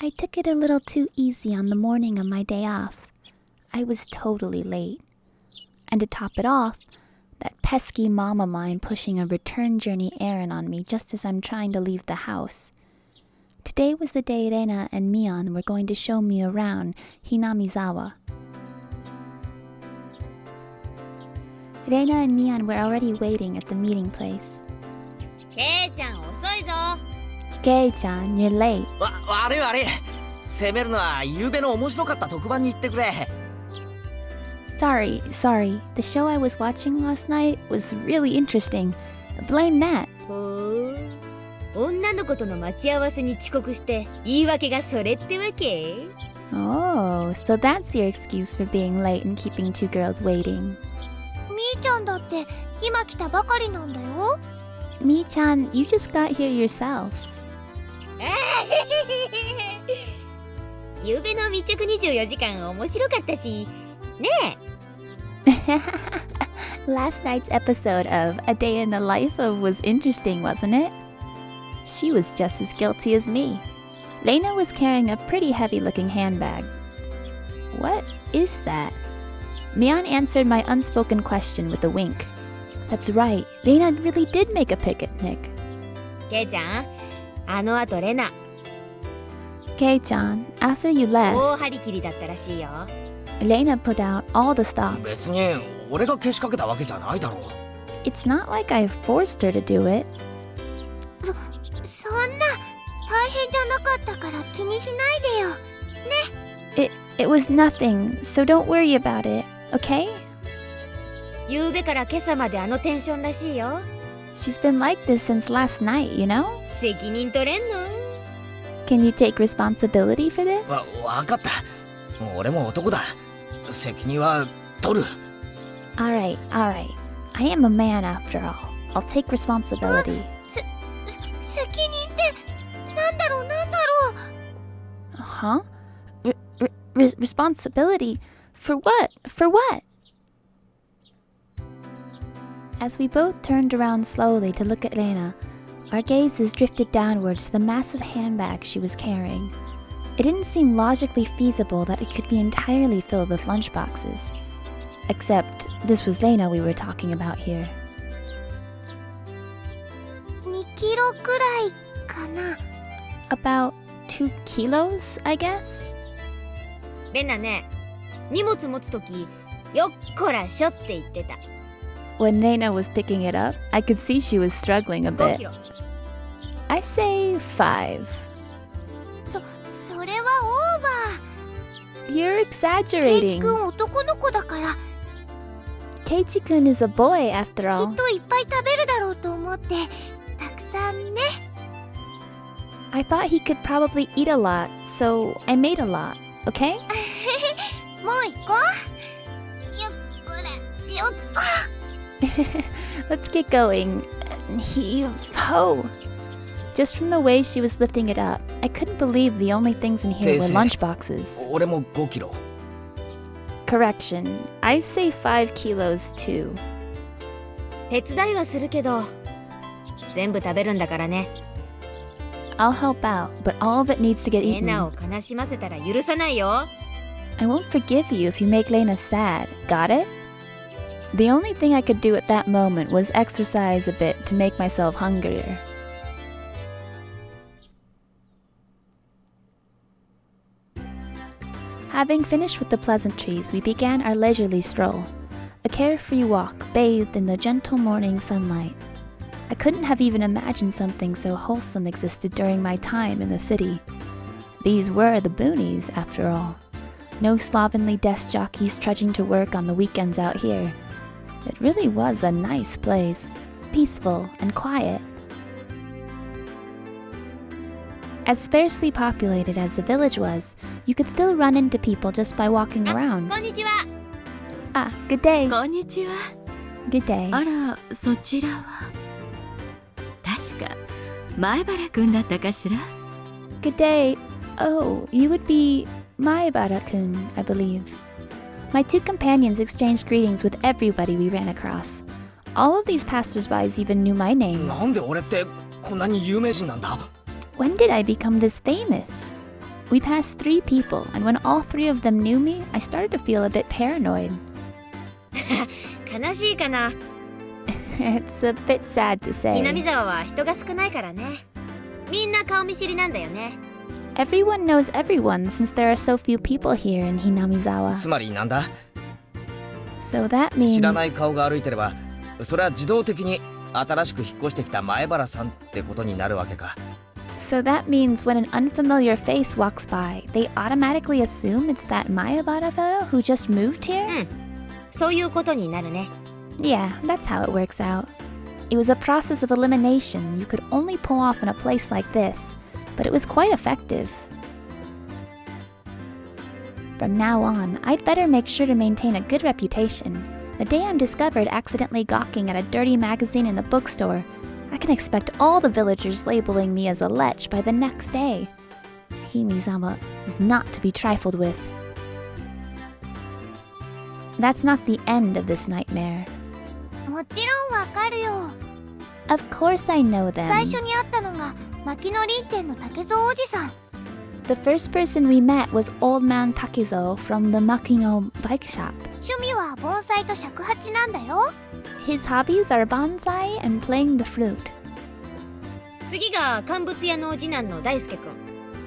I took it a little too easy on the morning of my day off. I was totally late. And to top it off, that pesky mom of mine pushing a return journey errand on me just as I'm trying to leave the house. Today was the day Reina and Mion were going to show me around Hinamizawa. Reina and Mion were already waiting at the meeting place. Kei-chan, 遅いぞ。Kei-chan, you're late. 悪い悪い。責めるのは夕べの面白かった特番に言ってくれ。Sorry. The show I was watching last night was really interesting. Blame that. 女の子との待ち合わせに遅刻して言い訳がそれってわけ？ Oh, so that's your excuse for being late and keeping two girls waiting. みーちゃんだって今来たばかりなんだよ。Mi-chan, you just got here yourself. 夕べの密着24時間面白かったし、ねえ。Last night's episode of A Day in the Life of was interesting, wasn't it? She was just as guilty as me. Reina was carrying a pretty heavy-looking handbag. What is that? Mion answered my unspoken question with a wink. That's right, Reina really did make a picnic. ケイちゃん、あの後レナ。Kei-chan, after you 大 left, 張り切りだったらしいよ。Reina put out all the 別 stops. に俺がけしかけたわけじゃないだろう。It's not like I forced her to do it. そんな大変じゃなかったから気にしないでよ。It was nothing, so don't worry about it, okay? 夕べから今朝まであのテンションらしいよ。She's been like this since last night, you know? 責任取れんの？ Can you take responsibility for this? わかった。俺も男だ。責任は取る。Alright. I am a man after all. I'll take responsibility. 責任ってなんだろう。Huh? Responsibility? For what? As we both turned around slowly to look at Reina, our gazes drifted downwards to the massive handbag she was carrying. It didn't seem logically feasible that it could be entirely filled with lunchboxes. Except this was Reina we were talking about here. 2キロくらいかな。About 2 kilos, I guess? レナね、荷物持つとき、よっこらしょって言ってた。When Reina was picking it up, I could see she was struggling a 5 bit. キロ。I say 5. それはオーバー。 You're ケイチ exaggerating. 君男の子だからKeiichi-kun is a boy after き all. っといっぱい食べるだろうと思ってたくさんね。I thought he could probably eat a lot, so I made a lot, okay? もう行こう。よっこらよっこ。 Let's get going. Heave-ho! Just from the way she was lifting it up, I couldn't believe the only things in here were Daisy. lunchboxes. 俺も5キロ。Correction, I say 5 kilos too. 手伝いはするけど、全部食べるんだからね。I'll help out, but all of it needs to get レナ eaten. を悲しませたら許さないよ。I won't forgive you if you make Lena sad, got it? The only thing I could do at that moment was exercise a bit to make myself hungrier. Having finished with the pleasantries, we began our leisurely stroll, a carefree walk bathed in the gentle morning sunlight. I couldn't have even imagined something so wholesome existed during my time in the city. These were the boonies, after all. No slovenly desk jockeys trudging to work on the weekends out here. It really was a nice place, peaceful and quiet. As sparsely populated as the village was, you could still run into people just by walking あ、 around. こんにちは。 Ah, good day. こんにちは。 Good day. あら、そちらは。確か、前原くんだったかしら。 Good day. Oh, you would be Maibara-kun, I believe. My two companions exchanged greetings with everybody we ran across. All of these passersby even knew my name. なんで俺ってこんなに有名人なんだ？ When did I become this famous? We passed 3 people, and when all 3 of them knew me, I started to feel a bit paranoid. 悲しいかな。 It's a bit sad to ひ say. なみざわは人が少ないからね。みんな顔見知りなんだよね。 Everyone knows everyone since there are so few people here in Hinamizawa. つまりなんだ？ So that 知 means らない顔が歩いてれば、それは自動的に新しく引っ越してきた前原さんってことになるわけか。So that means when an unfamiliar face walks by, they automatically assume it's that Mayabara fellow who just moved here? そういうことになるね。 Yeah, that's how it works out. It was a process of elimination you could only pull off in a place like this, but it was quite effective. From now on, I'd better make sure to maintain a good reputation. The day I'm discovered accidentally gawking at a dirty magazine in the bookstore, I can expect all the villagers labeling me as a lech by the next day. Hinamizawa is not to be trifled with. That's not the end of this nightmare. もちろんわかるよ。 Of course I know 最 them. 初に会ったのが牧野林店の竹蔵おじさん。 The first person we met was Old Man Takizo from the Makino bike shop. 趣味は盆栽と尺八なんだよ。 His hobbies are bonsai and playing the flute. 次が乾物屋の次男の大輔くん。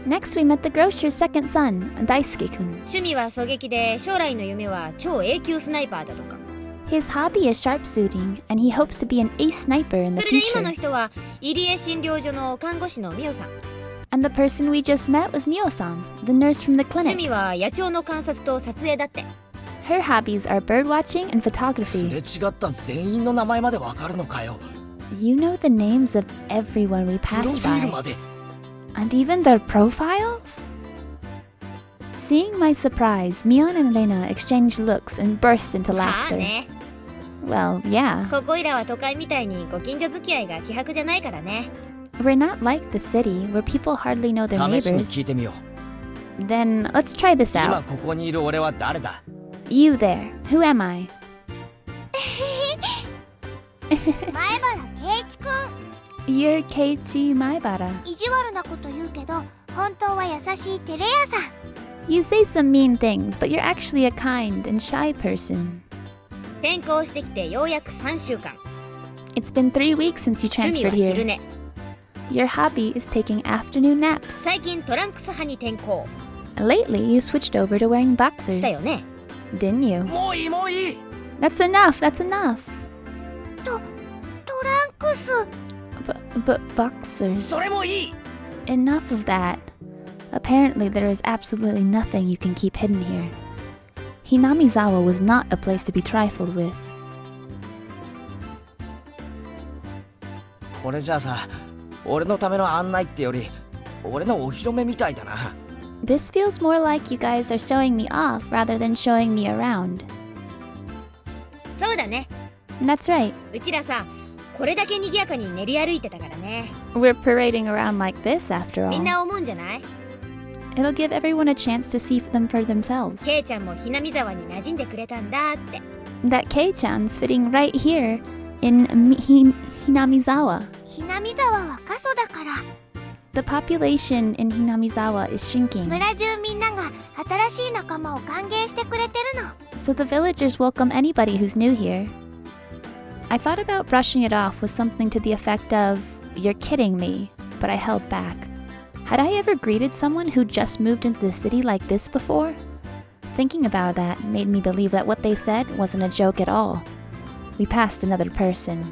Next we met the grocer's second son, Daisuke-kun. 趣味は狙撃で将来の夢は超 A 級スナイパーだとか。 His hobby is sharpshooting, and he hopes to be an ace sniper in そ the れで今の future. 人は入江診療所の看護師のミオさん。 And the person we just met was Mio-san, the nurse from the 趣 clinic. 味は野鳥の観察と撮影だって。 Her hobbies are birdwatching and す photography. れ違った全員の名前までわかるのかよ。 You know the names of everyone we プロ passed フィール by, まで。 and even their profiles? Seeing my surprise, Mion and Elena exchanged looks and burst into はあ laughter. ね。 Well, yeah. ここいらは都会みたいにご近所付き合いが希薄じゃないからね。 We're not like the city, where people hardly know their 試しに neighbors. 聞いてみよう。 Then let's try this 今 out. ここにいる俺は誰だ？ You there. Who am I? 前原圭一くん。 You're Keiichi Maibara. 意地悪なこと言うけど本当は優しいテレ屋さん。 You say some mean things, but you're actually a kind and shy person. 転校してきてようやく3週間。 It's been 3 weeks since you 趣味は transferred 昼 here. 寝。 Your hobby is taking afternoon naps. 最近トランクス派に転向 Lately, you switched over to wearing したよ boxers. ね。 Didn't you? もういいもういい。 That's enough. That's enough. トランクス。 But boxers. それもいい。 Enough of that. Apparently, there is absolutely nothing you can keep hidden here. Hinamizawa was not a place to be trifled with. これじゃあさ、俺のための案内ってより、俺のお披露目みたいだな。 This feels more like you guys are showing me off rather than showing me around. そうだね。 That's right. うちらさ、これだけ賑やかに練り歩いてたからね。 We're parading around like this after みん all. な思うんじゃない？ It'll give everyone a chance to see them for themselves. ケイちゃんもひなみざわに馴染んでくれたんだって。 That Kei-chan's fitting right here in Hinamizawa. ひなみざわは過疎だから。 The population in Hinamizawa is shrinking, 村中みんなが新しい仲間を歓迎してくれてるの。 so the villagers welcome anybody who's new here. I thought about brushing it off with something to the effect of, "You're kidding me," but I held back. Had I ever greeted someone who just moved into the city like this before? Thinking about that made me believe that what they said wasn't a joke at all. We passed another person.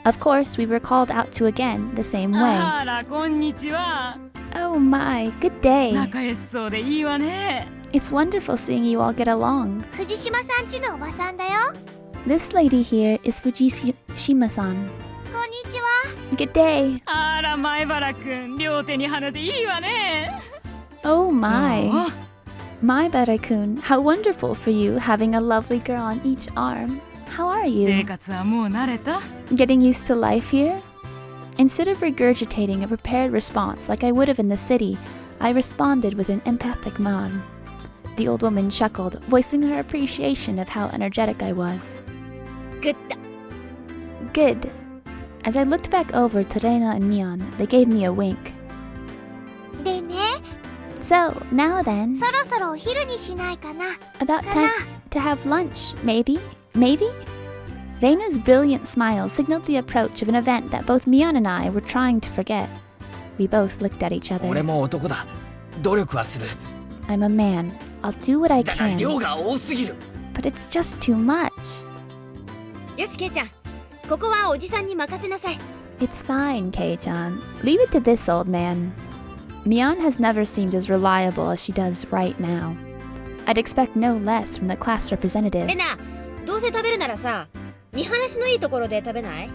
Of course, we were called out to again the same way. あらこんにちは。 Oh my, good day. 仲良しそうでいいわね。 It's wonderful seeing you all get along. 藤島さんちのおばさんだよ。 This lady here is Fujishima-san. こんにちは。 Good day. あら前原くん、両手に花でいいわね。 Oh my. あ My Beta-kun, how wonderful for you having a lovely girl on each arm. How are 生 you? 活はもう慣れた？ Getting used to life here? Instead of regurgitating a prepared response like I would have in the city, I responded with an empathic nod. The old woman chuckled, voicing her appreciation of how energetic I was. グッド。 Good. As I looked back over to Reina and Mion, they gave me a wink. So, now then, そろそろお昼にしないかな。 about time to have lunch, maybe? Maybe? Reina's brilliant smile signaled the approach of an event that both Mion and I were trying to forget. We both looked at each 俺 other. も男だ。努力はする。 I'm a man. I'll do what I だから can. 量が多すぎる。 But it's just too much. よしケイちゃん、ここはおじさんに任せなさい。 It's fine, Kei-chan. Leave it to this old man. Mion has never seemed as reliable as she does right now. I'd expect no less from the class representative. レナ、どうせ食べるならさ、見晴らしのいいところで食べない？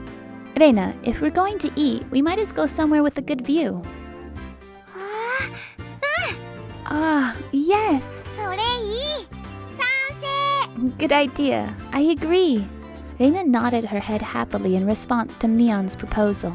Reina, if we're going to eat, we might as go somewhere with a good view. あ Ah, yes. あ、それいい。賛 Good idea. I agree. Reina nodded her head happily in response to Mion's proposal.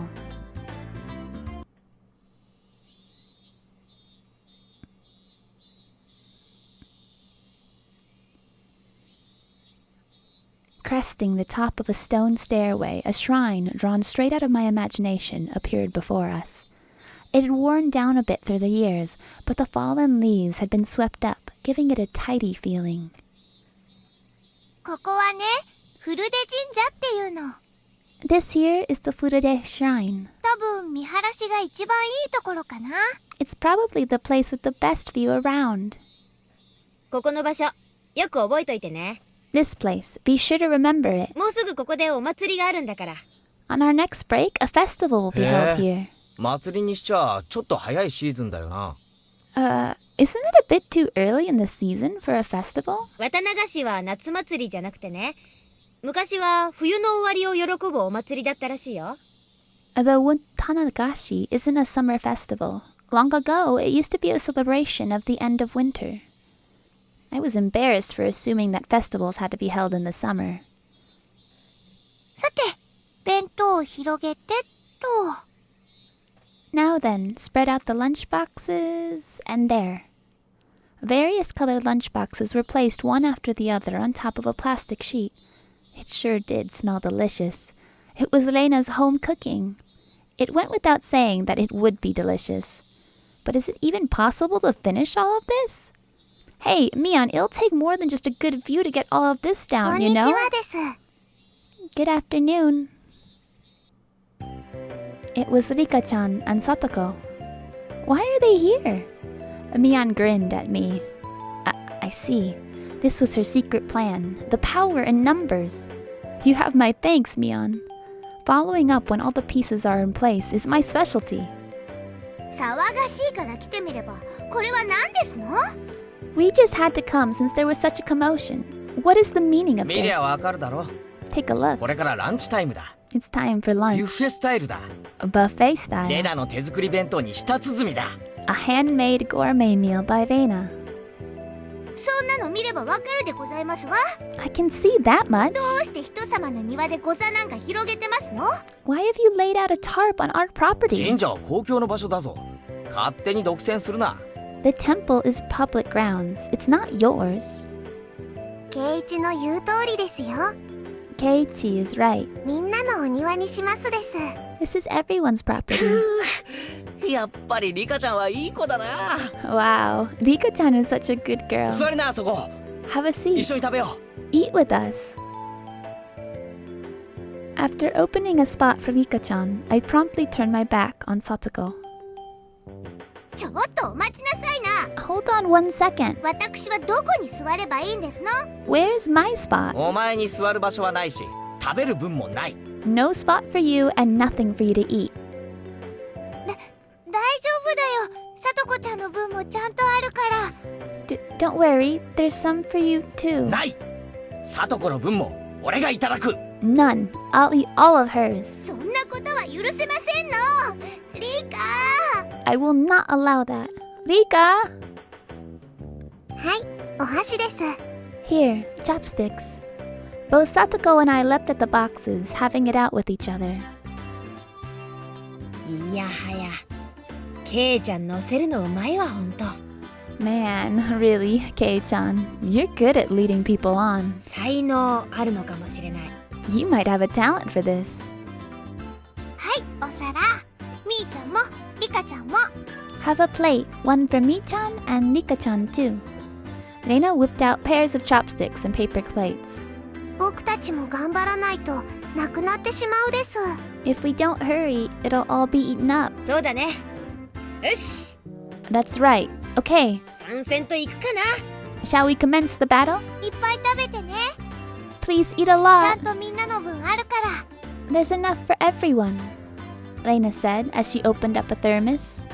Cresting the top of a stone stairway, a shrine drawn straight out of my imagination appeared before us. It had worn down a bit through the years, but the fallen leaves had been swept up, giving it a tidy feeling. ここはね、古出神社っていうの。 This here is the Furude Shrine. 多分見晴らしが一番いいところかな。 It's probably the place with the best view around. ここの場所、よく覚えといてね。 This place, be sure to remember it. もうすぐここでお祭りがあるんだから。 On our next break, a festival will be held here. 祭りにしちゃちょっと早いシーズンだよな。 Isn't it a bit too early in the season for a festival? 綿流しは夏祭りじゃなくてね、昔は冬の終わりを喜ぶお祭りだったらしいよ。 The Watanagashi isn't a summer festival. Long ago, it used to be a celebration of the end of winter. I was embarrassed for assuming that festivals had to be held in the summer. さて、弁当を広げてっと。 Now then, spread out the lunch boxes, and there. Various colored lunch boxes were placed one after the other on top of a plastic sheet. It sure did smell delicious. It was Reina's home cooking. It went without saying that it would be delicious. But is it even possible to finish all of this? Hey, Mion, it'll take more than just a good view to get all of this こん down, you にち know? はです。 Good afternoon. It was Rika-chan and Satoko. Why are they here? Mion grinned at me. I see. This was her secret plan. The power in numbers. You have my thanks, Mion. Following up when all the pieces are in place is my specialty. 騒がしいから来てみれば、これは何ですの？ We just had to come since there was such a commotion. What is the meaning of 見りゃ this? わかるだろ。 Take a look. これからランチタイムだ。 It's time for ビュッ lunch. フェスタイルだ。 Buffet レ style. ナの手作り弁当に舌鼓だ。 A handmade gourmet meal by Reina. そんなの見ればわかるでございますわ。 I can see that much. どうして人様の庭でご座なんか広げてますの？ Why have you laid out a tarp on our property? 神社は公共の場所だぞ。勝手に独占するな。 The temple is public grounds. It's not yours. 圭一の言う通りですよ。 Keiichi is right. みんなのお庭にしますです。 This is everyone's property. やっぱりリカちゃんはいい子だな。 Wow, Rika-chan is such a good 座 girl. りなそこ。 Have a 一 seat. 緒に食べよ Eat with us. After opening a spot for Rika-chan, I promptly turned my back on Satoko. ちょっとお待ちなさいな。 Hold on one second. 私はどこに座ればいいんですの？ Where's my う。 spot? お前に座る場所はないし、食べる分もない。 No spot for you and nothing for you to eat. 大丈夫だよ。さとこちゃんの分もちゃんとあるから。Don't worry, there's some for you too. ない。さとこの分も俺がいただく。 None. I'll eat all of hers. そんなことは許せませんの。リカ。 I will not allow that. Rika! はい、お箸です。 Here, chopsticks. Both Satoko and I leapt at the boxes, having it out with each other. いやはや、ケイちゃん乗せるのうまいわほんと。 Man, really, Kei-chan, you're good at leading people on. 才能あるのかもしれない。 You might have a talent for this. はい、お皿。みーちゃんも、リカちゃんも。Have a plate, one for me-chan and Rika-chan too. Reina whipped out pairs of chopsticks and paper plates. 僕たちも頑張らないとなくなってしまうです。 If we don't hurry, it'll all be eaten up. そうだね。よし、 That's right. Okay, 参戦と行くかな。 shall we commence the battle? いっぱい食べてね。 Please eat a ちゃ lot. んとみんなの分あるから。 There's enough for everyone, Reina said as she opened up a thermos.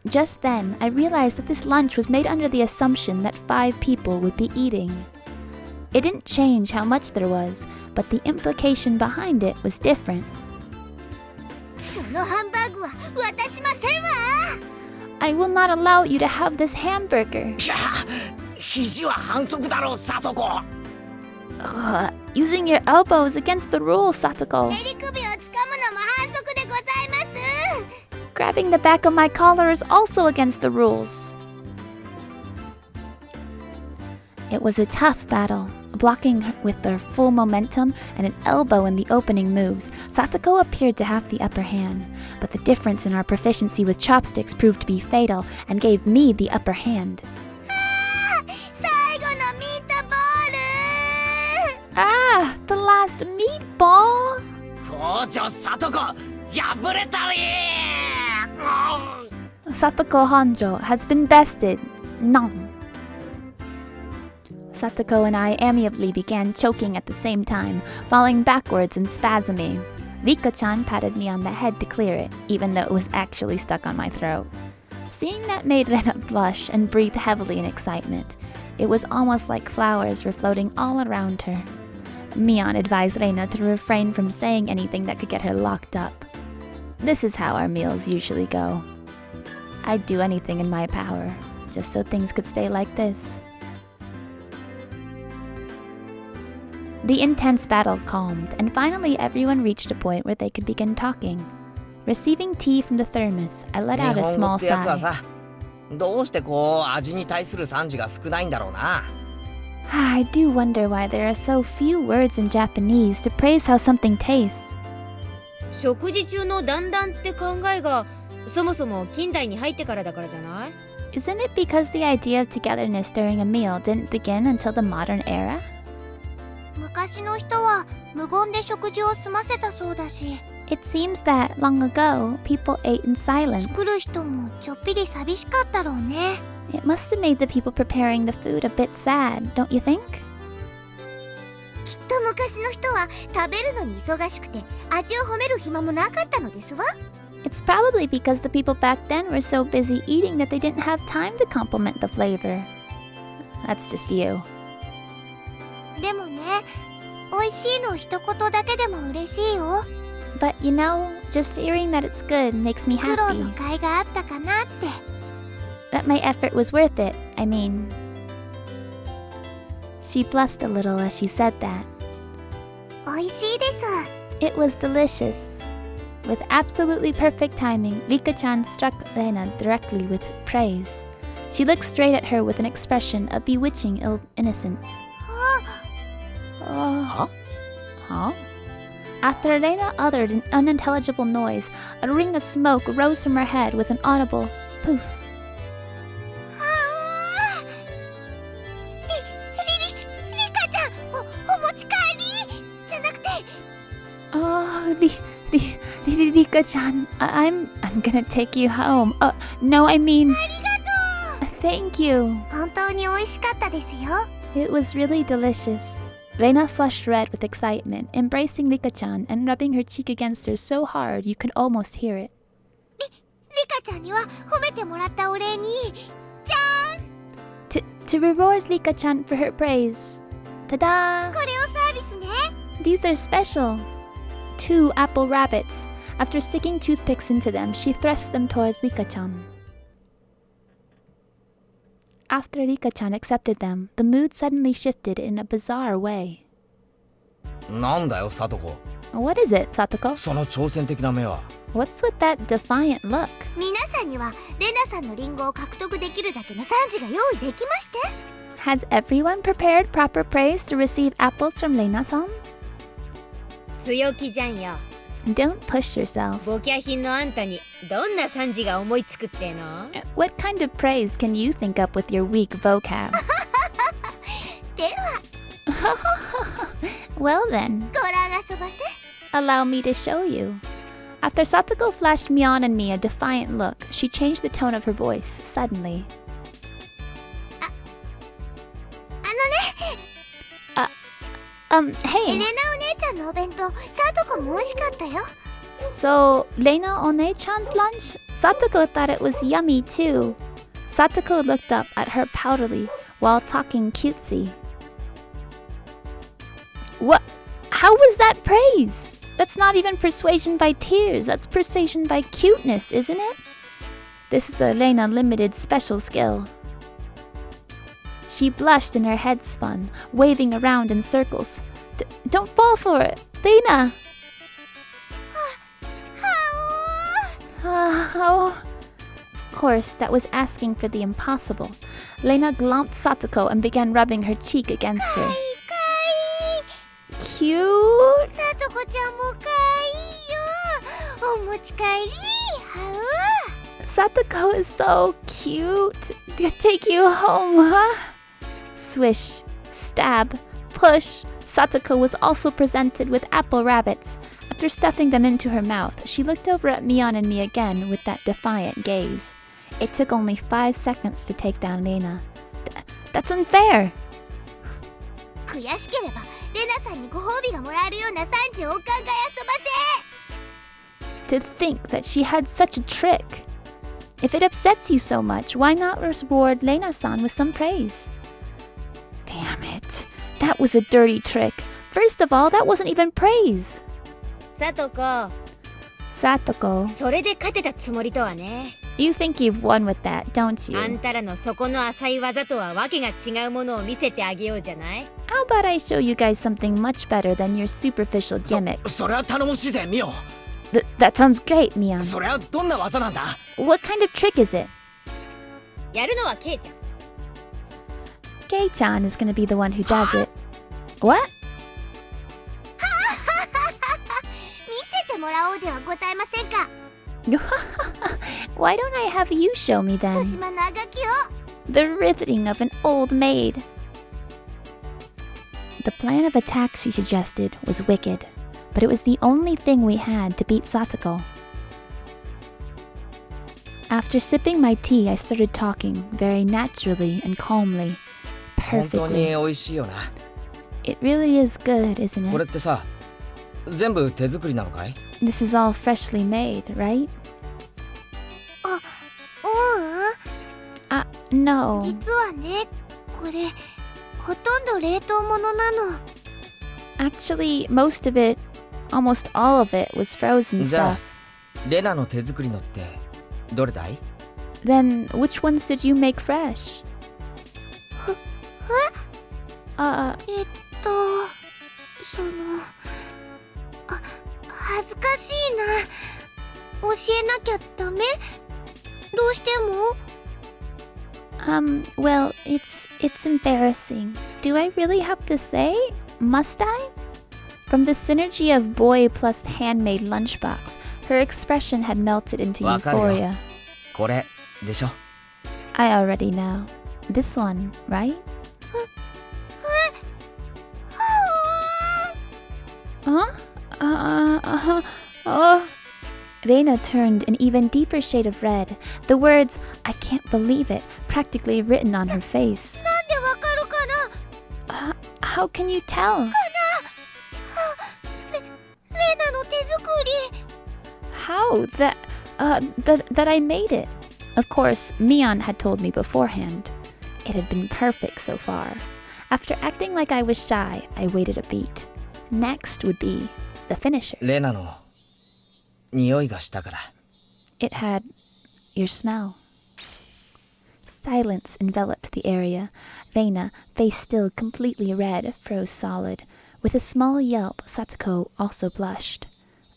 Just then, I realized that this lunch was made under the assumption that 5 people would be eating. It didn't change how much there was, but the implication behind it was different. そのハンバーグは渡しませんわ。 I will not allow you to have this hamburger. いや、肘は反則だろ、サトコ。 Ugh, using your elbows against the rules, Satoko. 襟首をつかむのも反則でございます。 Grabbing the back of my collar is also against the rules. It was a tough battle. Blocking with their full momentum and an elbow in the opening moves, Satoko appeared to have the upper hand. But the difference in our proficiency with chopsticks proved to be fatal and gave me the upper hand. 最後のミートボール。 Ah, the last meatball! 校長サトコ、破れたり。 Satoko Honjo has been bested. No. Satoko and I amiably began choking at the same time, falling backwards and spasming. Rika-chan patted me on the head to clear it, even though it was actually stuck on my throat. Seeing that made Rena blush and breathe heavily in excitement. It was almost like flowers were floating all around her. Mion advised Reina to refrain from saying anything that could get her locked up. This is how our meals usually go. I'd do anything in my power, just so things could stay like this. The intense battle calmed, and finally everyone reached a point where they could begin talking. Receiving tea from the thermos, I let out a 日本語 small ってやつは sigh. さ、どうしてこう味に対する賛辞が少ないんだろうな。I do wonder why there are so few words in Japanese to praise how something tastes. 食事中の団らんって考えがそもそも近代に入ってからだからじゃない？ Isn't it because the idea of togetherness during a meal didn't begin until the modern era? 昔の人は無言で食事を済ませたそうだし、 It seems that long ago, people ate in silence. 作る人もちょっぴり寂しかったろうね。 It must have made the people preparing the food a bit sad, don't you think? きっと昔の人は食べるのに忙しくて味を褒める暇もなかったのですわ。 It's probably because the people back then were so busy eating that they didn't have time to compliment the flavor. That's just you. でもね、美味しいの一言だけでも嬉しいよ。 But you know, just hearing that it's good makes me 苦労 happy. の甲斐があったかなって。 That my effort was worth it, I mean. She blushed a little as she said that. 美味しいです。 It was delicious. With absolutely perfect timing, Rika-chan struck Reina directly with praise. She looked straight at her with an expression of bewitching innocence. Huh? Huh? After Reina uttered an unintelligible noise, a ring of smoke rose from her head with an audible poof. リカちゃん、お持ち帰りじゃなくて。 Oh, Rika-chan, I'm gonna take you home. No, I mean... ありがとう。 Thank you. 本当に美味しかったですよ。 It was really delicious. Reina flushed red with excitement, embracing Rika-chan and rubbing her cheek against her so hard you could almost hear it. リカちゃんには褒めてもらったお礼に、じゃーん。 To reward Rika-chan for her praise. Ta-da! これをサービスね。 These are special. 2 apple rabbits. After sticking toothpicks into them, she thrust them towards Rika-chan. After Rika-chan accepted them, the mood suddenly shifted in a bizarre way. なんだよサトコ。 What is it, Satoko? その挑戦的な目は。 What's with that defiant look? 皆さんにはレナさんのリンゴを獲得できるだけの賛辞が用意できまして。 Has everyone prepared proper praise to receive apples from Reina-san? 強気じゃんよ。Don't push yourself. ボキャ品のあんたにどんな惨事が思いつくっての？ What kind of praise can you think up with your weak vocab? では Well then, ご覧あそばせ。 allow me to show you. After Satoko flashed Mion and me a defiant look, she changed the tone of her voice suddenly. エレ Hey, ナお姉ちゃんのお弁当、さとこも美味しかったよ。 so Reina One-chan's lunch? Satoko thought it was yummy too. Satoko looked up at her proudly while talking cutesy. What? How was that praise? That's not even persuasion by tears, that's persuasion by cuteness, isn't it? This is a Reina Limited special skill. She blushed and her head spun, waving around in circles. Don't fall for it, Reina! Oh. Of course, that was asking for the impossible. Reina glomped Satoko and began rubbing her cheek against her. かい Cute! さとこちゃんもかいよ。お持ち帰り。はう。 Satoko is so cute. To take you home, huh? Swish, stab, push. Satoko was also presented with apple rabbits. After stuffing them into her mouth, she looked over at Mion and me again with that defiant gaze. It took only 5 seconds to take down Reina. That's unfair! 悔しければレナさんにご褒美がもらえるような30億考え遊ばせ。 To think that she had such a trick. If it upsets you so much, why not reward Reina-san with some praise? Damn it. That was a dirty trick. First of all, that wasn't even praise. さとこ、 Satoko, それで勝てたつもりとはね。 you think you've won with that, don't あん you? たらの底の浅い技とはわけが違うものを見せてあげようじゃない？ How about I show you guys something much better than your superficial gimmick? それは頼もしいぜミオ。 That sounds great, Mion. それはどんな技なんだ？ What kind of trick is it? やるのはケイちゃん。 Kei-chan is gonna be the one who does it. What? 見せてもらおうではございませんか。 Why don't I have you show me 戸 then? 島のあがきを。 The riveting of an old maid. The plan of attack she suggested was wicked, but it was the only thing we had to beat Satoko. After sipping my tea, I started talking very naturally and calmly. 本当に Perfectly. 美味しいよな。 It really is good, isn't これ it? ってさ、全部手作りなのかい？ This is all freshly made, right? ううん No. 実はね、これほとんど冷凍物なの。 Actually, most of it, almost all of it, was frozen じゃあ stuff. レナの手作りのってどれだい？ Then, which ones did you make fresh? その恥ずかしいな。教えなきゃダメ？どうしても？ Well, it's embarrassing. Do I really have to say? Must I? From the synergy of boy plus handmade lunchbox, her expression had melted into わかるよ。 euphoria. これでしょ。 I already know. This one, right? Huh? Reina turned an even deeper shade of red. The words, I can't believe it, practically written on her face. なんでわかるかな。 How can you tell? レナの手作り。 How? That I made it. Of course, Mion had told me beforehand. It had been perfect so far. After acting like I was shy, I waited a beat. Next would be the finisher. レナの匂いがしたから。 It had your smell. Silence enveloped the area. Reina, face still completely red, froze solid. With a small yelp, Satoko also blushed.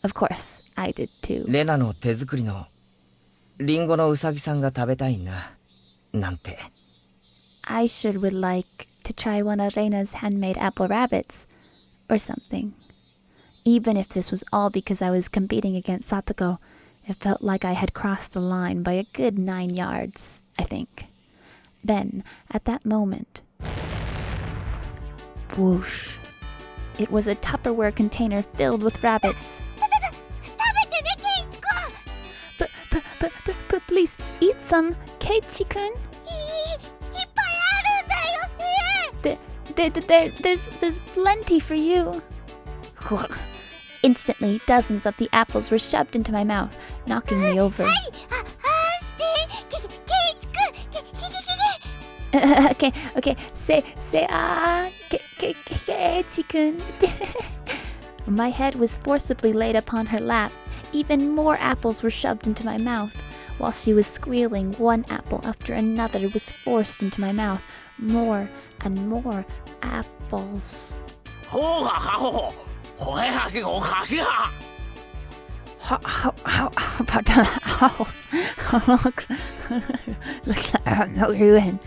Of course, I did too. レナの手作りのリンゴのうさぎさんが食べたいな、なんて。 I sure would like to try one of Reina's handmade apple rabbits. Or something. Even if this was all because I was competing against Satoko, it felt like I had crossed the line by a good 9 yards, I think. Then, at that moment, whoosh. It was a Tupperware container filled with rabbits. 食べてね、ケイチくん。 Please eat some, Keiichi-kun. いっぱいあるんだよ。There's plenty for you. Instantly, dozens of the apples were shoved into my mouth, knocking me over. はい、ケイチくん。Okay. Say, Keiichi-kun. My head was forcibly laid upon her lap. Even more apples were shoved into my mouth. While she was squealing, one apple after another was forced into my mouth. More and more apples. ほうがはほほ、ほへはきごはきは。How about the house? Looks like a ruin.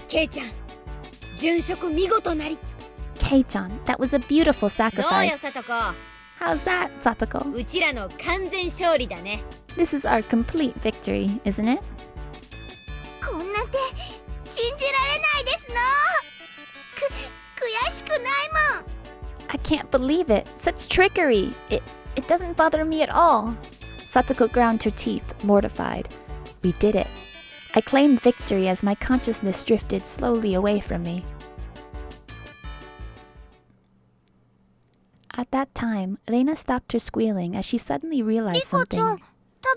ケイちゃん、殉職見事なり。Kei-chan, that was a beautiful どうよ、 sacrifice. さとこ。 How's that, Satoko? うちらの完全勝利だね。This is our complete victory, isn't it? こんなんて信じられないですの。悔しくないもん。 I can't believe it. Such trickery. It doesn't bother me at all. Satoko ground her teeth, mortified. We did it. I claimed victory as my consciousness drifted slowly away from me. At that time, Reina stopped her squealing as she suddenly リ realized コちゃん、 something. 食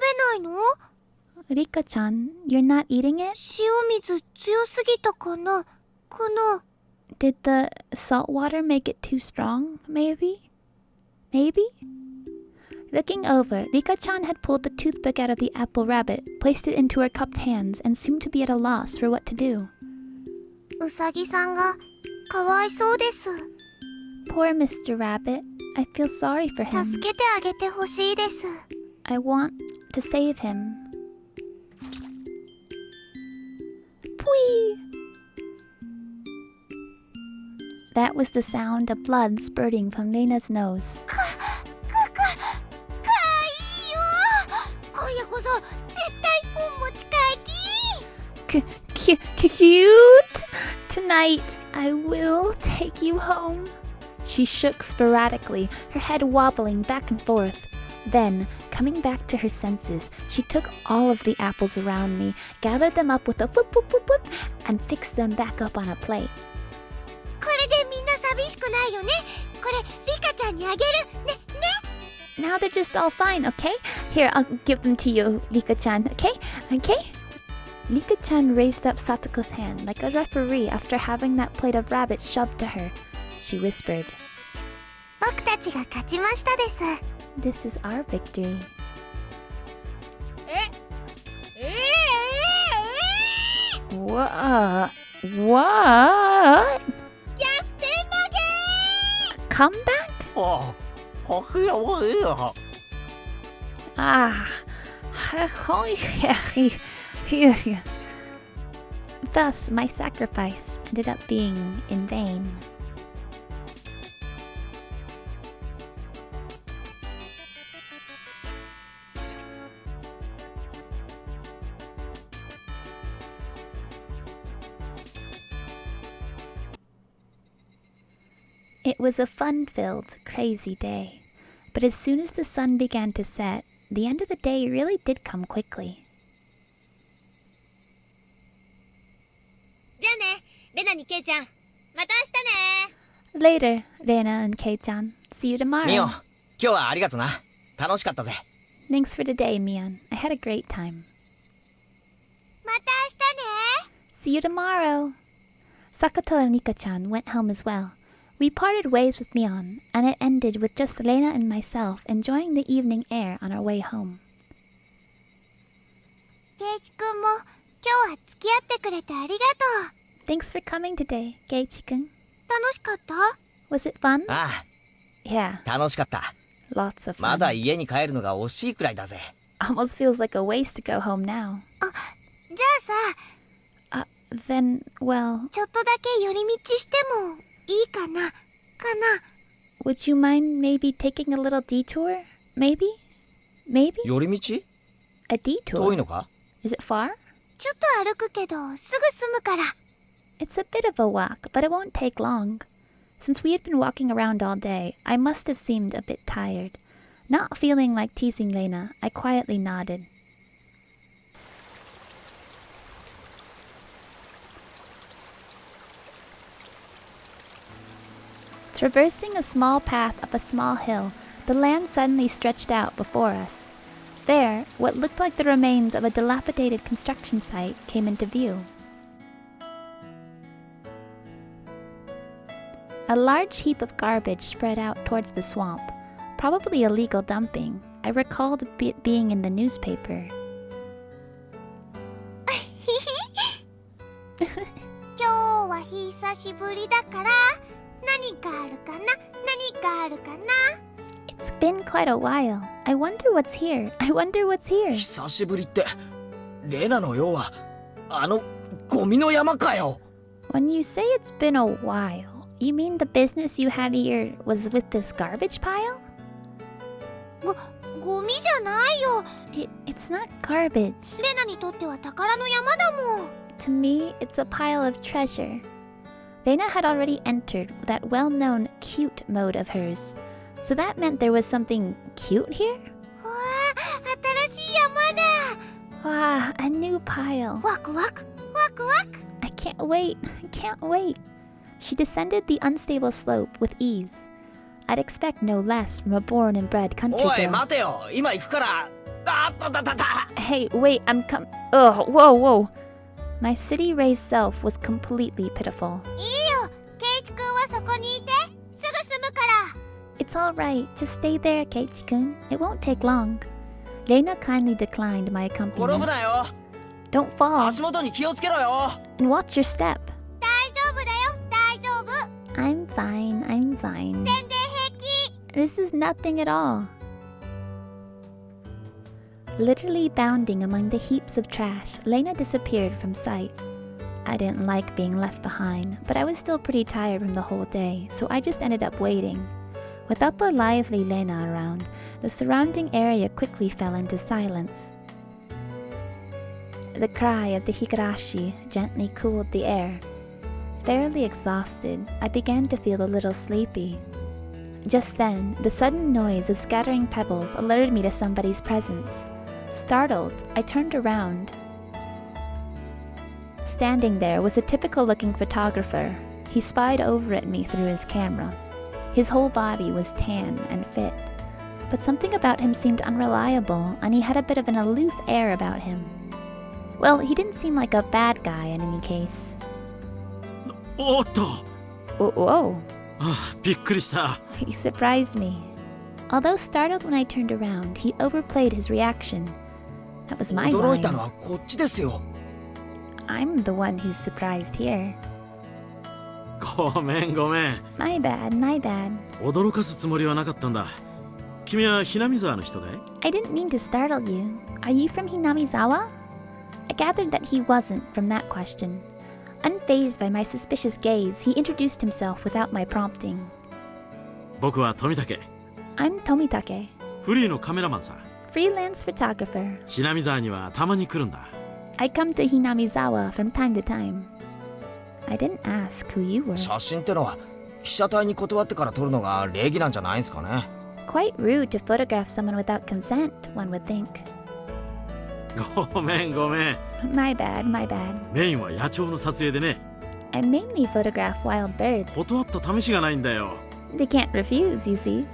べないの？ Rika-chan, you're not eating it? 塩水強すぎたかな？かな？ Did the salt water make it too strong, maybe? Maybe? Looking over, Rika-chan had pulled the toothpick out of the apple rabbit, placed it into her cupped hands, and seemed to be at a loss for what to do. うさぎさんがかわいそうです。 Poor Mr. Rabbit. I feel sorry for him. 助けてあげてほしいです。 I want to save him. Pwee! That was the sound of blood spurting from Reina's nose. かわいいよ。今夜こそ絶対お持ち帰り。 Cute! Tonight, I will take you home. She shook sporadically, her head wobbling back and forth. Then, coming back to her senses, she took all of the apples around me, gathered them up with a whoop whoop whoop whoop, and fixed them back up on a plate. これでみんな寂しくないよね。これリカちゃんにあげるね。 Now they're just all fine, okay? Here, I'll give them to you, Rika-chan, okay? Okay? Rika-chan raised up Satoko's hand like a referee after having that plate of rabbit shoved to her. She whispered, 僕たちが勝ちましたです。 This is our victory. What? What? 逆転負 Comeback? ほくよほよ。 Ah. Thus, my sacrifice ended up being in vain. It was a fun-filled, crazy day. But as soon as the sun began to set, the end of the day really did come quickly. じゃあね、レナにケイちゃん。また明日ね。 Later, Reina and Kei-chan. See you ミオ、 tomorrow. 今日はありがとな。楽しかったぜ。 Thanks for today, Mion. I had a great time. また明日ね。 See you tomorrow. Sakato and Nika-chan went home as well. We parted ways with Mion, and it ended with just Reina and myself enjoying the evening air on our way home. ケイチくんも今日は付き合ってくれてありがとう。 Thanks for coming today, Keiichi-kun. 楽しかった？ Was it fun? あ Yeah, あ、楽しかった。 lots of ま fun. だ家に帰るのが惜しいくらいだぜ。 Almost feels like a waste to go home now. じゃあさ、 Then, well, ちょっとだけ寄り道してもいいかな？かな？ Would you mind maybe taking a little detour? Maybe? 寄り道 A 遠い detour? のか Is it far? ちょっと歩くけどすぐ済むから。 It's a bit of a walk, but it won't take long. Since we had been walking around all day, I must have seemed a bit tired. Not feeling like teasing Lena, I quietly nodded. Traversing a small path up a small hill, the land suddenly stretched out before us. There, what looked like the remains of a dilapidated construction site came into view. A large heap of garbage spread out towards the swamp, probably illegal dumping. I recalled it being in the newspaper. 今日は久しぶりだから何かあるかな何かあるかな。 It's been quite a while. I wonder what's here. I wonder what's here. 久しぶりってレナの要はあのゴミの山かよ。 When you say it's been a while, you mean the business you had here was with this garbage pile? ゴミじゃないよ。 It's not garbage. レナにとっては宝の山だもん。 To me, it's a pile of treasure. Lena had already entered that well-known cute mode of hers. So that meant there was something cute here? わあ、新しい山だ。 Wow, a new pile. ワクワクワクワク。 I can't wait. I can't wait. She descended the unstable slope with ease. I'd expect no less from a born and bred country おい girl. 待てよ、今行くから。あっとだだだ。 Hey, wait, I'm Ugh, whoa. My city-raised self was completely pitiful. いいよ、ケイチ君はそこにいて。すぐ済むから。 It's all right. Just stay there, Keiichi-kun. It won't take long. Lena kindly declined my 転ぶ accompaniment. なよ。 Don't fall 足元に気をつけろよ。 and watch your step. 大丈夫だよ、大丈夫。 I'm fine. 全然平気。 This is nothing at all. Literally bounding among the heaps of trash, Lena disappeared from sight. I didn't like being left behind, but I was still pretty tired from the whole day, so I just ended up waiting. Without the lively Lena around, the surrounding area quickly fell into silence. The cry of the Higurashi gently cooled the air. Fairly exhausted, I began to feel a little sleepy. Just then, the sudden noise of scattering pebbles alerted me to somebody's presence. Startled, I turned around. Standing there was a typical-looking photographer. He spied over at me through his camera. His whole body was tan and fit, but something about him seemed unreliable, and he had a bit of an aloof air about him. Well, he didn't seem like a bad guy in any case. おっと、 Whoa, びっくりした。 he surprised me. Although startled when I turned around, he overplayed his reaction. That was my 驚いた line. のはこっちですよ。 I'm the one who's surprised here. ごめん。 My bad. 驚かすつもりはなかったんだ。君はhinamizawa沢の人かい？ I didn't mean to startle you. Are you from Hinamizawa? I gathered that he wasn't from that question. Unfazed by my suspicious gaze, he introduced himself without my prompting. 僕は富武。 I'm Tomitake, フリーのカメラマンさ。 freelance photographer. hinamizawa沢にはたまに来るんだ。 I come to Hinamizawa from time to time. I didn't ask who you were. 写真ってのは被写体に断ってから撮るのが礼儀なんじゃないんすかね。 Quite rude to photograph someone without consent, one would think. ごめん。 My bad. メインは野鳥の撮影でね。 I mainly photograph wild birds. 断った試しがないんだよ。 They can't refuse, you see.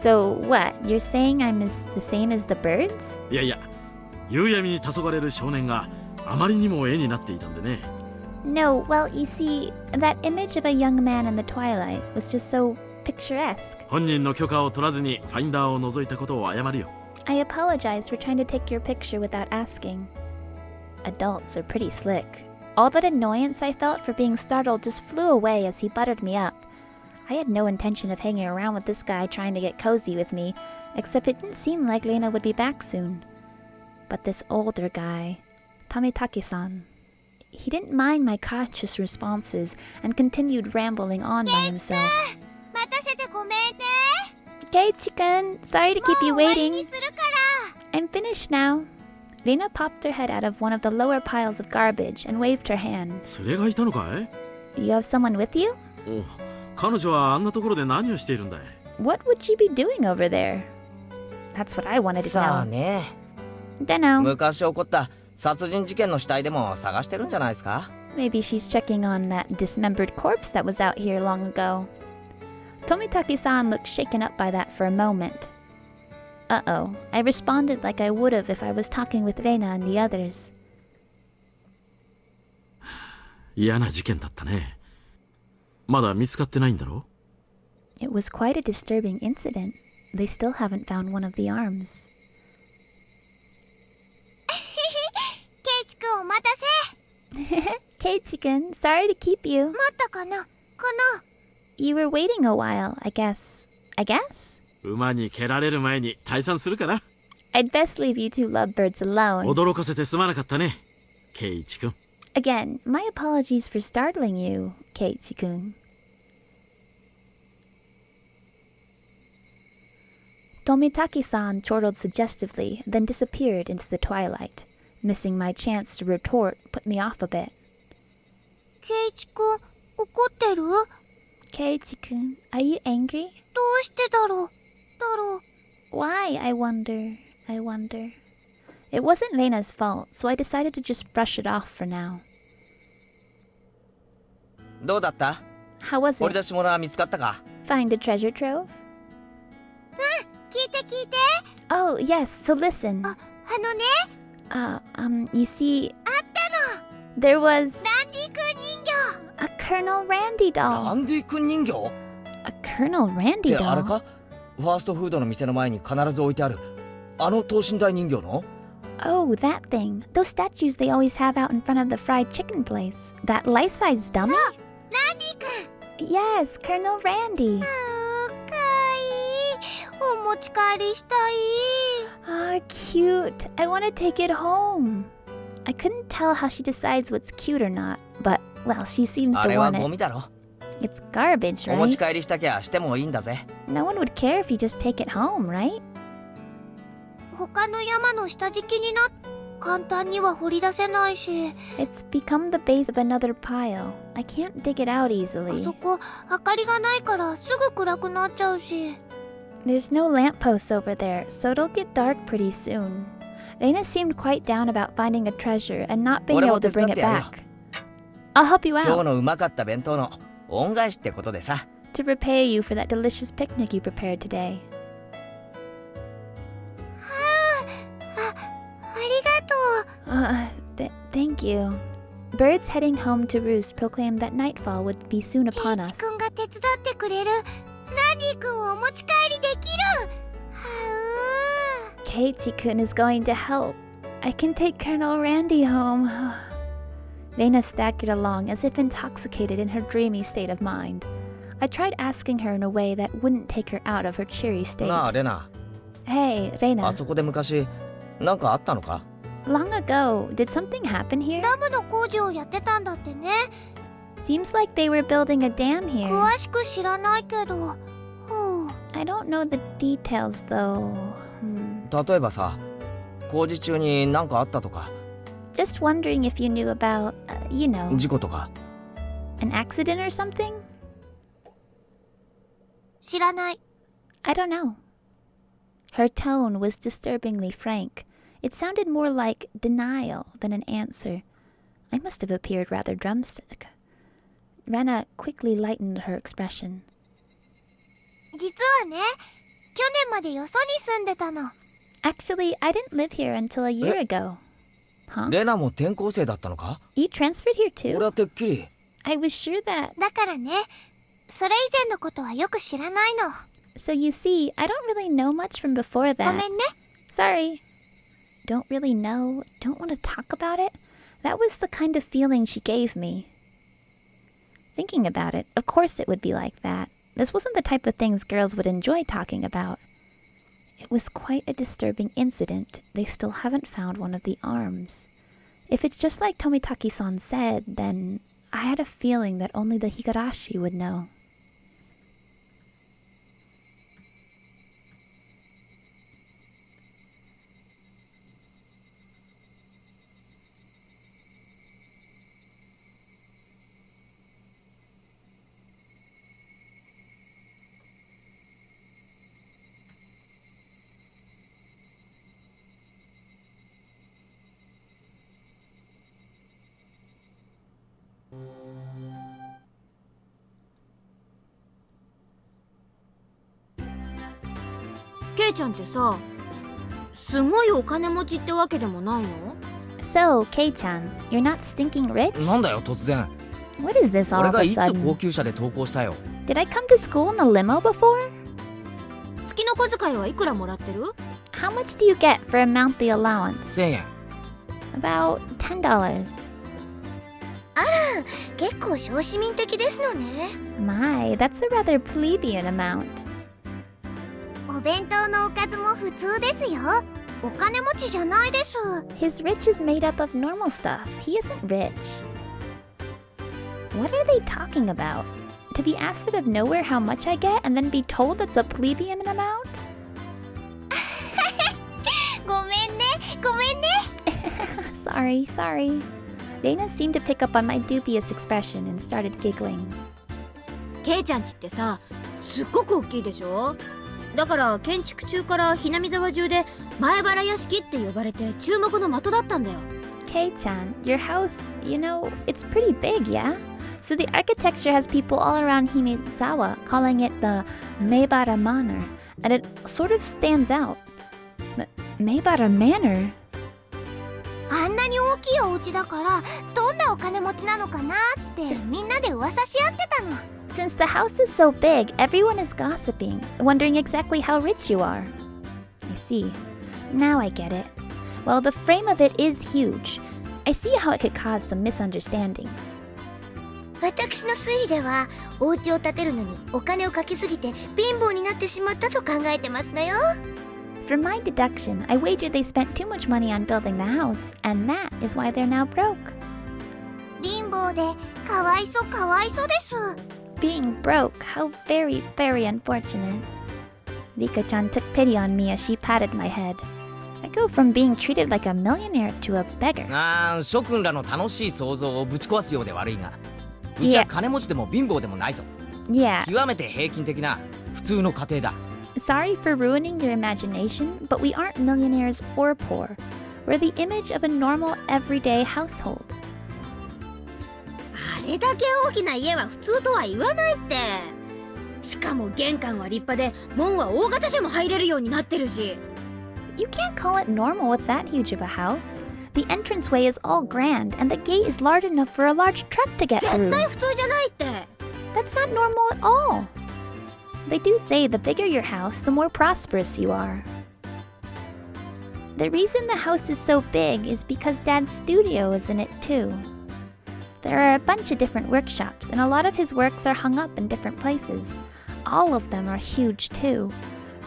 So what? You're saying I'm the same as the birds? いや、夕闇に黄昏る少年があまりにも絵になっていたんでね。 No, well, you see, that image of a young man in the twilight was just so picturesque. 本人の許可を取らずにファインダーを覗いたことを謝るよ。 I apologize for trying to take your picture without asking. Adults are pretty slick. All that annoyance I felt for being startled just flew away as he buttered me up. I had no intention of hanging around with this guy trying to get cozy with me, except it didn't seem like Lena would be back soon. But this older guy, Tamitake-san, He didn't mind my cautious responses and continued rambling on by himself. 待たせてごめんね。 Keiichi-kun, sorry to keep you もう終わりに waiting. するから。 I'm finished now. Reina popped her head out of one of the lower piles of garbage and waved her hand. 連れがいたのかい？ You have someone with you? お、彼女はあんなところで何をしているんだい？ What would she be doing over there? That's what I wanted to さあ know. ね。 Dunno. 昔起こった殺人事件の死体でも探してるんじゃないですか？ Maybe she's checking on that dismembered corpse that was out here long ago. Tomitaki-san looked shaken up by that for a moment. Uh-oh. I responded like I would have if I was talking with Reina and the others. 嫌な事件だったね。まだ見つかってないんだろ？ It was quite a disturbing incident. They still haven't found one of the arms. ケイチくんお待たせ。 Keiichi-kun, sorry to keep you. 待ったかな？かな？ You were waiting a while, I guess. I guess? 馬に蹴られる前に退散するかな。 I'd best leave you two lovebirds alone. 驚かせてすまなかったね、ケイイチ君。 Again, my apologies for startling you, Keiichi-kun. Tomitaki-san chortled suggestively, then disappeared into the twilight. Missing my chance to retort put me off a bit. ケイチくん怒ってる？ Keiichi-kun, are you angry? どうしてだろう？ Why, I wonder. It wasn't Reina's fault, so I decided to just brush it off for now. どうだった？ How was 掘り it? 出し物は見つかったか？ Find a treasure trove? 聞いて聞いて。 Oh, yes, so listen. あのね、 You see, あったの。 there was ランディ君人形。 a Colonel Randy ラ doll. ンディ君人形？ A Colonel っ Randy てあれ doll? か？ファーストフードの店の前に必ず置いてあるあの等身大人形の？ Oh, that thing. Those statues they always have out in front of the fried chicken place. That life-size dummy? ランディ君。 Yes, Colonel Randy. かわいい。お持ち帰りしたい。 Ah, cute. I want to take it home. I couldn't tell how she decides what's cute or not, but, well, she seems あ to れは want ゴ it. ミだろ。 It's garbage, お持ち right? 帰りしたきゃしてもいいんだぜ。 No one would care if you just take it home, right? 他の山の下敷きになっ簡単には掘り出せないし。 It's become the base of another pile. I can't dig it out あ easily. そこ明かりがないからすぐ暗くなっちゃうし。 There's no lampposts over there, so it'll get dark pretty soon. Reina seemed quite down about finding a treasure and not being able to bring it back. I'll help you 今日 out のうまかった弁当の恩返しってことでさ。 to repay you for that delicious picnic you prepared today. ありがとう。 Thank you. Birds heading home to roost proclaimed that nightfall would be soon ケ upon イチ us. 君が手伝ってくれる。ランディ君をお持ち帰りできる。は Keiichi-kun is going to help. I can take Colonel Randy home. Reina staggered along as if intoxicated in her dreamy state of mind. I tried asking her in a way that wouldn't take her out of her cheery state. なあレナ、 Hey, あ Reina. そこで昔なんかあったのか？ Long ago, did something happen here? ダムの工事をやってたんだってね。 Seems like they were building a dam here. 詳しく知らないけど。ふう。 I don't know the details though. 例えばさ、工事中になんかあったとか、 Just wondering if you knew about, you know, 事故とか。 an accident or something? 知らない。 I don't know. Her tone was disturbingly frank. It sounded more like denial than an answer. I must have appeared rather drumstick. Rena quickly lightened her expression. 実はね、去年までよそに住んでたの。 Actually, I didn't live here until a year ago. Huh? レナも転校生だったのか？ You transferred here 俺 too? はてっきり。 I was sure that. だからね、それ以前のことはよく知らないの。 So you see, I don't really know much from before ご that. めんね。 Sorry. Don't really know, don't want to talk about it? That was the kind of feeling she gave me. Thinking about it, of course it would be like that. This wasn't the type of things girls would enjoy talking about. It was quite a disturbing incident. They still haven't found one of the arms. If it's just like Tomitaki-san said, then I had a feeling that only the Higurashi would know.ケイちゃんってさ、すごいお金持ちってわけでもないの？ So, Kei-chan, you're not stinking rich? なんだよ突然。 What is this all 俺 of が a いつ高 sudden? 級車で登校したよ。 Did I come to school in a limo before? 月の小遣いはいくらもらってる？ How much do you get for a monthly allowance? 1000円。 About $10. 結構小市民的ですのね。 My, that's a rather plebeian amount. お弁当のおかずも普通ですよ。お金持ちじゃないです。 His rich is made up of normal stuff. He isn't rich. What are they talking about? To be asked out of nowhere how much I get and then be told that's a plebeian amount? ごめんね、ごめんね。Sorry. Reina seemed to pick up on my dubious expression and started giggling. ケイちゃんちってさ、すっごく大きいでしょ？だから建築中からひなみ沢中で前原屋敷って呼ばれて注目の的だったんだよ。 Kei-chan, your house, it's pretty big, yeah? So the architecture has people all around Hinamizawa calling it the Meibara Manor, and it sort of stands out. Meibara Manor? あんなに大きいお家だからどんなお金持ちなのかなってみんなで噂し合ってたの。 Since the house is so big, everyone is gossiping, wondering exactly how rich you are. I see. Now I get it. Well, the frame of it is huge. I see how it could cause some misunderstandings. 私の推理ではお家を建てるのにお金をかけすぎて貧乏になってしまったと考えてますのよ。 From my deduction, I wager they spent too much money on building the house, and that is why they're now broke. 貧乏でかわいそうかわいそうです。 Being broke, how very, very unfortunate. Rika-chan took pity on me as she patted my head. I go from being treated like a millionaire to a beggar. 諸君らの楽しい想像をぶち壊すようで悪いが、うちは金持ちでも貧乏でもないぞ。 Yes. 極めて平均的な普通の家庭だ。 Sorry for ruining your imagination, but we aren't millionaires or poor. We're the image of a normal, everyday household. あれだけ大きな家は普通とは言わないって。しかも玄関は立派で門は大型車も入れるようになってるし。 You can't call it normal with that huge of a house. The entranceway is all grand, and the gate is large enough for a large truck to get 絶 through. 対普通じゃないって。 That's not normal at all. They do say the bigger your house, the more prosperous you are. The reason the house is so big is because Dad's studio is in it too. There are a bunch of different workshops, and a lot of his works are hung up in different places. All of them are huge too.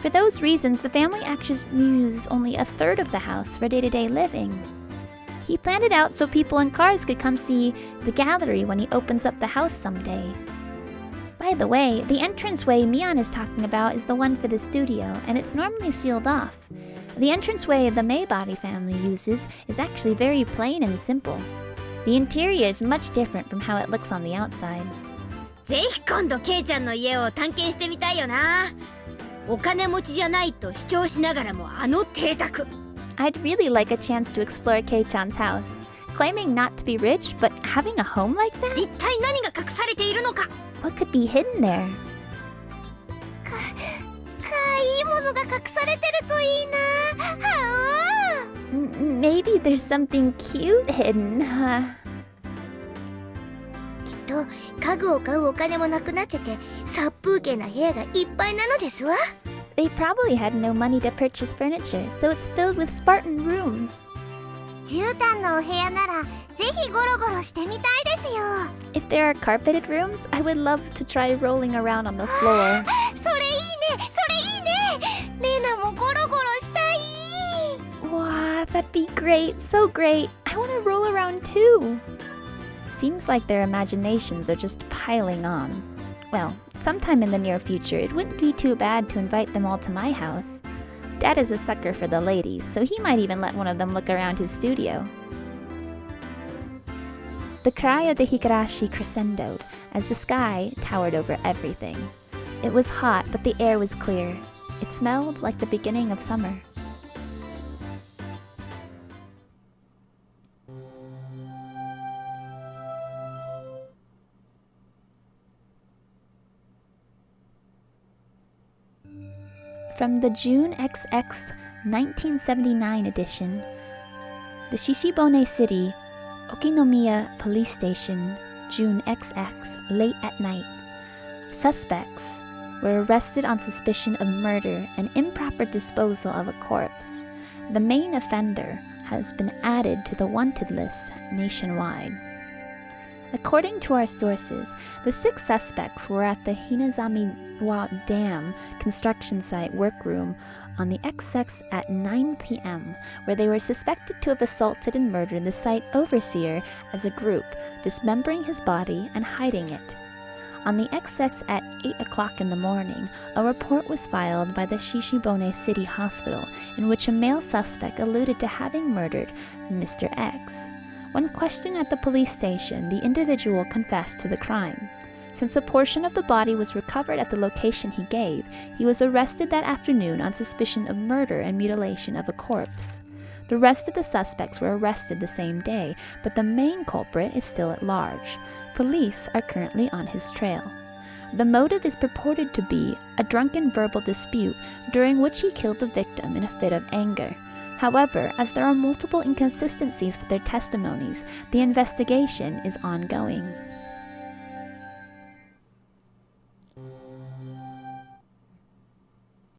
For those reasons, the family actually uses only a third of the house for day-to-day living. He planned it out so people in cars could come see the gallery when he opens up the house someday. By the way, the entranceway Mion is talking about is the one for the studio, and it's normally sealed off. The entranceway the Maybody family uses is actually very plain and simple. The interior is much different from how it looks on the outside. ぜひ今度ケイちゃんの家を探検してみたいよな。お金持ちじゃないと主張しながらもあの邸宅。 I'd really like a chance to explore Kei-chan's house. Claiming not to be rich, but having a home like that? 一体何が隠されているのか。 What could be hidden there? いいものが隠されてるといいな。Maybe there's something cute hidden. きっと家具を買うお金もなくなってて殺風景な部屋がいっぱいなのですわ。 They probably had no money to purchase furniture, so it's filled with Spartan rooms. 絨毯のお部屋ならぜひゴロゴロしてみたいですよ。 If there are carpeted rooms, I would love to try rolling around on the floor. それいいね、それいいね。レナもゴロゴロしたい。 Wow, that'd be great, so great. I I want to roll around too. Seems like their imaginations are just piling on. Well, sometime in the near future, it wouldn't be too bad to invite them all to my house. Dad is a sucker for the ladies, so he might even let one of them look around his studio. The cry of the Higurashi crescendoed as the sky towered over everything. It was hot, but the air was clear. It smelled like the beginning of summer. From the June XX 1979 edition, the Shishibone City, Okinomiya Police Station, June XX, late at night. Suspects were arrested on suspicion of murder and improper disposal of a corpse. The main offender has been added to the wanted list nationwide. According to our sources, the 6 suspects were at the Hinamizawa Dam construction site workroom on the XX at 9 p.m., where they were suspected to have assaulted and murdered the site overseer as a group, dismembering his body and hiding it. On the XX at 8 o'clock in the morning, a report was filed by the Shishibone City Hospital in which a male suspect alluded to having murdered Mr. X. When questioned at the police station, the individual confessed to the crime. Since a portion of the body was recovered at the location he gave, he was arrested that afternoon on suspicion of murder and mutilation of a corpse. The rest of the suspects were arrested the same day, but the main culprit is still at large. Police are currently on his trail. The motive is purported to be a drunken verbal dispute during which he killed the victim in a fit of anger. However, as there are multiple inconsistencies with their testimonies, the investigation is ongoing.